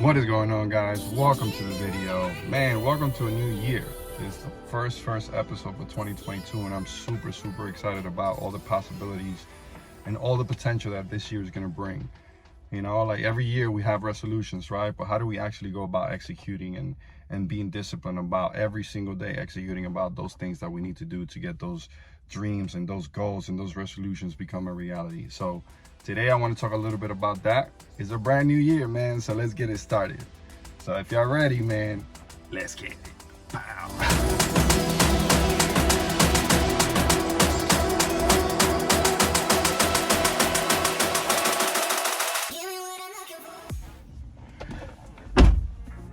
What is going on, guys? Welcome to the video. Man, welcome to a new year. It's the first episode for 2022, and I'm super excited about all the possibilities and all the potential that this year is going to bring. You know, like every year we have resolutions, right? But how do we actually go about executing and being disciplined about every single day executing about those things that we need to do to get those dreams and those goals and those resolutions become a reality? So today I want to talk a little bit about that. It's a brand new year, man, so let's get it started. So if y'all ready, man, let's get it. Pow.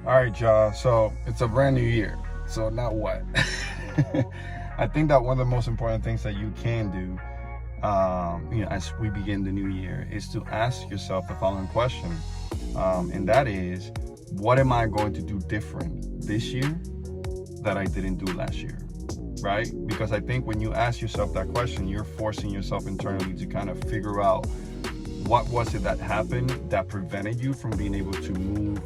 All right, y'all, so it's a brand new year. So now what? I think that one of the most important things that you can do as we begin the new year is to ask yourself the following question, and that is, what am I going to do different this year that I didn't do last year, right? Because I think when you ask yourself that question, you're forcing yourself internally to kind of figure out what was it that happened that prevented you from being able to move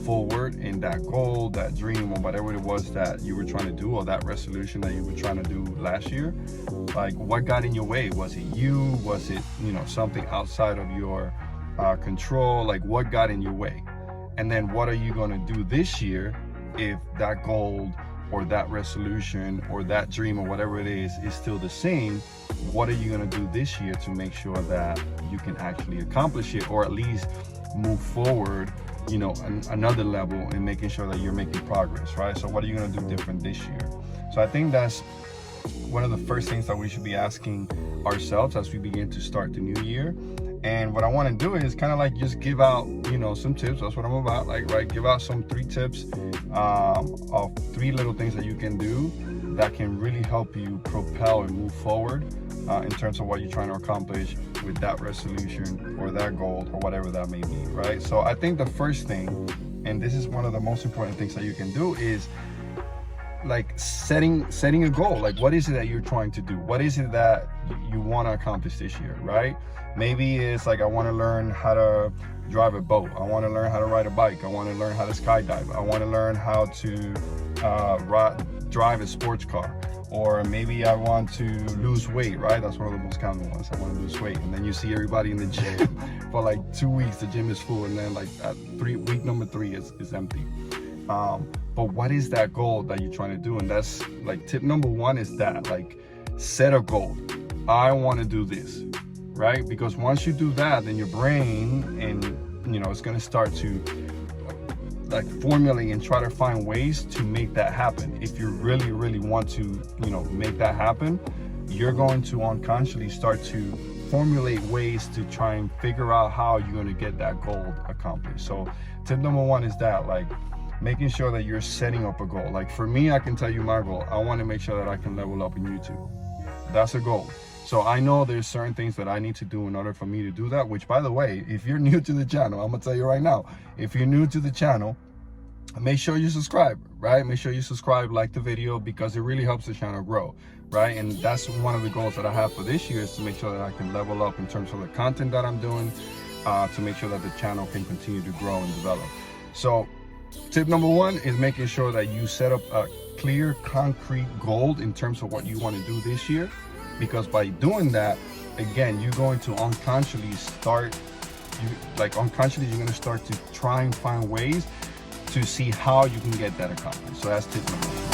forward in that goal, that dream, or whatever it was that you were trying to do, or that resolution that you were trying to do last year. Like, what got in your way? Was it you? Was it, something outside of your control? Like, what got in your way? And then what are you going to do this year if that goal or that resolution or that dream or whatever it is still the same? What are you going to do this year to make sure that you can actually accomplish it, or at least move forward another level and making sure that you're making progress, right? So what are you going to do different this year? So I think that's one of the first things that we should be asking ourselves as we begin to start the new year. And what I want to do is kind of like just give out some tips. That's what I'm about, give out some 3 tips of 3 little things that you can do that can really help you propel and move forward in terms of what you're trying to accomplish with that resolution or that goal or whatever that may be, right? So I think the first thing, and this is one of the most important things that you can do, is like setting a goal. Like, what is it that you're trying to do? What is it that you want to accomplish this year, right? Maybe it's like, I want to learn how to drive a boat. I want to learn how to ride a bike. I want to learn how to skydive. I want to learn how to drive a sports car. Or maybe I want to lose weight, right? That's one of the most common ones. I want to lose weight. And then you see everybody in the gym for like 2 weeks, the gym is full. And then like at week number 3 is empty. But what is that goal that you're trying to do? And that's like tip number 1 is that, like, set a goal. I want to do this, right? Because once you do that, then your brain it's going to start to like formulate and try to find ways to make that happen. If you really want to make that happen, you're going to unconsciously start to formulate ways to try and figure out how you're going to get that goal accomplished. So tip number 1 is that, like, making sure that you're setting up a goal. Like, for me, I can tell you my goal. I want to make sure that I can level up in YouTube. That's a goal. So I know there's certain things that I need to do in order for me to do that, which, by the way, if you're new to the channel, I'm gonna tell you right now, if you're new to the channel, make sure you subscribe, right? Make sure you subscribe, like the video, because it really helps the channel grow, right? And that's one of the goals that I have for this year, is to make sure that I can level up in terms of the content that I'm doing, to make sure that the channel can continue to grow and develop. So tip number 1 is making sure that you set up a clear, concrete goal in terms of what you want to do this year. Because by doing that, again, you're going to unconsciously you're going to start to try and find ways to see how you can get that accomplished. So that's tip number 1.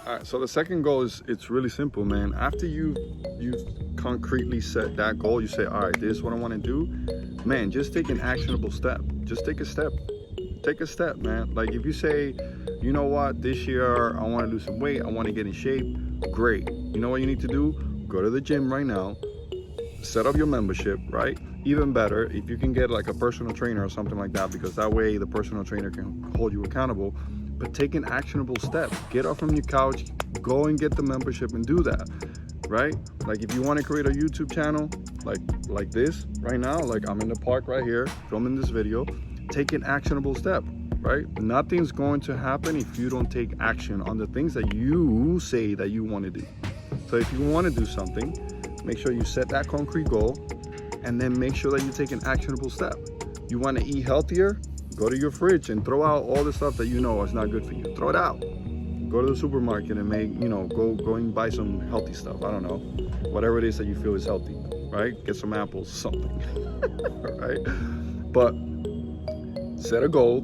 All right, so the second goal it's really simple, man. After you concretely set that goal, you say, all right, this is what I want to do, man. Just take an actionable step. Just take a step. Take a step, man. Like, if you say, you know what, this year I want to lose some weight, I want to get in shape, great. You know what you need to do? Go to the gym right now, set up your membership, right? Even better if you can get like a personal trainer or something like that, because that way the personal trainer can hold you accountable. But take an actionable step. Get up from your couch, go and get the membership and do that, right? Like, if you want to create a YouTube channel like this right now, like I'm in the park right here filming this video, take an actionable step. right? Nothing's going to happen if you don't take action on the things that you say that you want to do. So if you want to do something, make sure you set that concrete goal, and then make sure that you take an actionable step. You want to eat healthier? Go to your fridge and throw out all the stuff that you know is not good for you. Throw it out. Go to the supermarket and go and buy some healthy stuff. I don't know, whatever it is that you feel is healthy, right? Get some apples, something, right? But set a goal,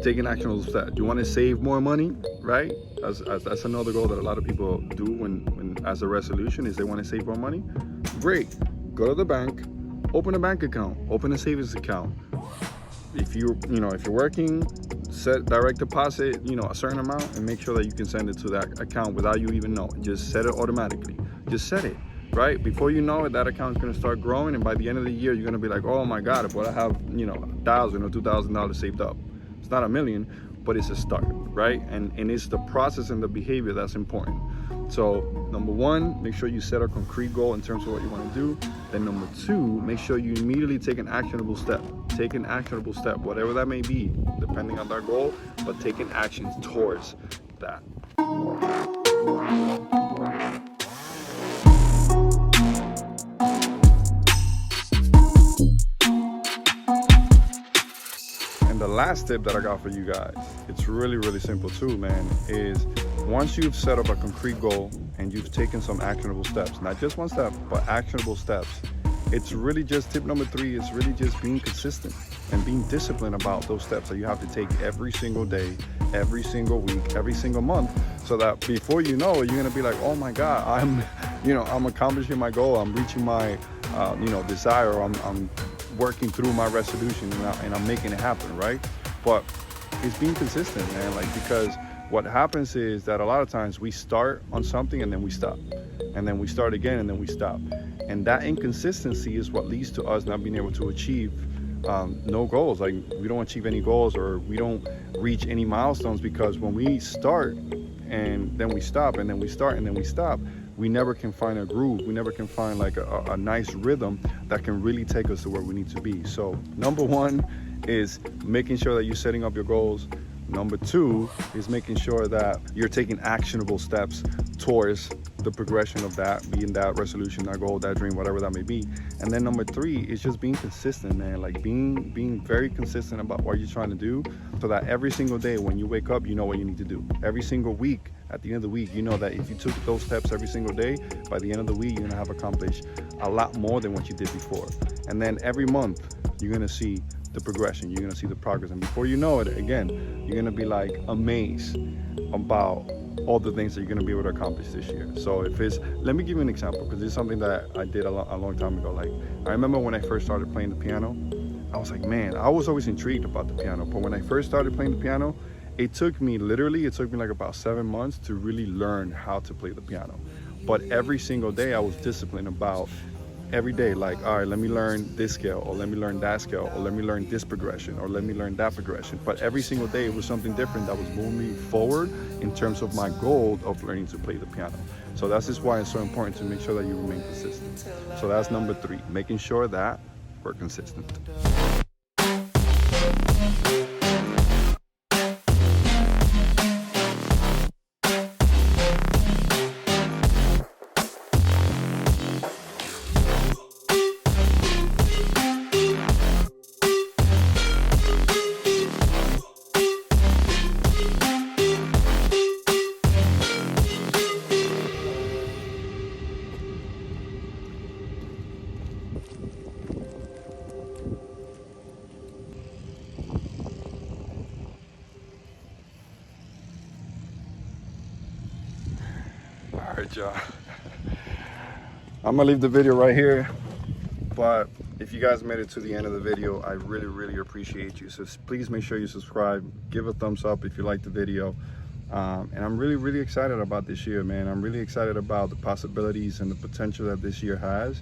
take an actionable step. You want to save more money, right? That's another goal that a lot of people do when as a resolution is they want to save more money. Great. Go to the bank, open a bank account, open a savings account. If you're working, set direct deposit, a certain amount, and make sure that you can send it to that account without you even knowing. Just set it automatically. Just set it, right? Before you know it, that account's gonna start growing, and by the end of the year, you're gonna be like, oh my God, what I have, $1,000 or $2,000 saved up. It's not $1 million, but it's a start, right? And it's the process and the behavior that's important. So number one, make sure you set a concrete goal in terms of what you want to do. Then number two, make sure you immediately take an actionable step. Take an actionable step, whatever that may be, depending on that goal, but taking actions towards that. And the last tip that I got for you guys, it's really, really simple too, man, is once you've set up a concrete goal and you've taken some actionable steps, not just one step, but actionable steps, it's really just tip number 3 is really just being consistent and being disciplined about those steps that you have to take every single day, every single week, every single month, so that before you know it, you're gonna be like, oh my God, I'm accomplishing my goal, I'm reaching my desire, or I'm working through my resolution, and I'm making it happen, right? But it's being consistent, man, because what happens is that a lot of times we start on something and then we stop, and then we start again and then we stop, and that inconsistency is what leads to us not being able to achieve no goals. Like, we don't achieve any goals, or we don't reach any milestones, because when we start and then we stop and then we start and then we stop, we never can find a groove. We never can find like a nice rhythm that can really take us to where we need to be. So number 1 is making sure that you're setting up your goals. Number 2 is making sure that you're taking actionable steps towards the progression of that, being that resolution, that goal, that dream, whatever that may be. And then number 3 is just being consistent, man. Like being very consistent about what you're trying to do, so that every single day when you wake up, you know what you need to do. Every single week, at the end of the week, you know that if you took those steps every single day, by the end of the week, you're gonna have accomplished a lot more than what you did before. And then every month, you're gonna see the progression, you're gonna see the progress, and before you know it, again, you're gonna be like amazed about all the things that you're gonna be able to accomplish this year. So let me give you an example, because it's something that I did a long time ago. Like, I remember when I first started playing the piano, I was like, man, I was always intrigued about the piano, but when I first started playing the piano, it took me like about 7 months to really learn how to play the piano. But every single day I was disciplined about every day, like, all right, let me learn this scale, or let me learn that scale, or let me learn this progression, or let me learn that progression. But every single day it was something different that was moving me forward in terms of my goal of learning to play the piano. So that's just why it's so important to make sure that you remain consistent. So that's number 3, making sure that we're consistent. All right, y'all. I'm gonna leave the video right here, but if you guys made it to the end of the video, I really appreciate you. So please make sure you subscribe, give a thumbs up if you like the video. And I'm really excited about this year, man. I'm really excited about the possibilities and the potential that this year has.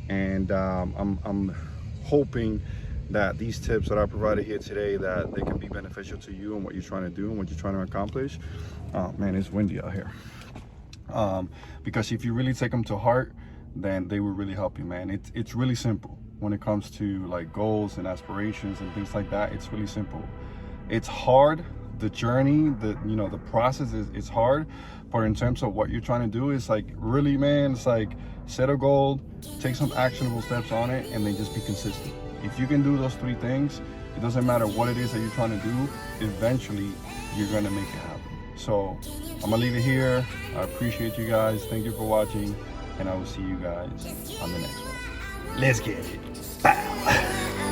And I'm hoping that these tips that I provided here today, that they can be beneficial to you and what you're trying to do and what you're trying to accomplish. Man, it's windy out here. Because if you really take them to heart, then they will really help you, man. It's really simple when it comes to like goals and aspirations and things like that. It's really simple. It's hard. The journey, the process is hard, but in terms of what you're trying to do, it's like, really, man, it's like, set a goal, take some actionable steps on it, and then just be consistent. If you can do those 3 things, it doesn't matter what it is that you're trying to do, eventually you're gonna make it happen. So I'm gonna leave it here. I appreciate you guys. Thank you for watching, and I will see you guys on the next one. Let's get it. Bow.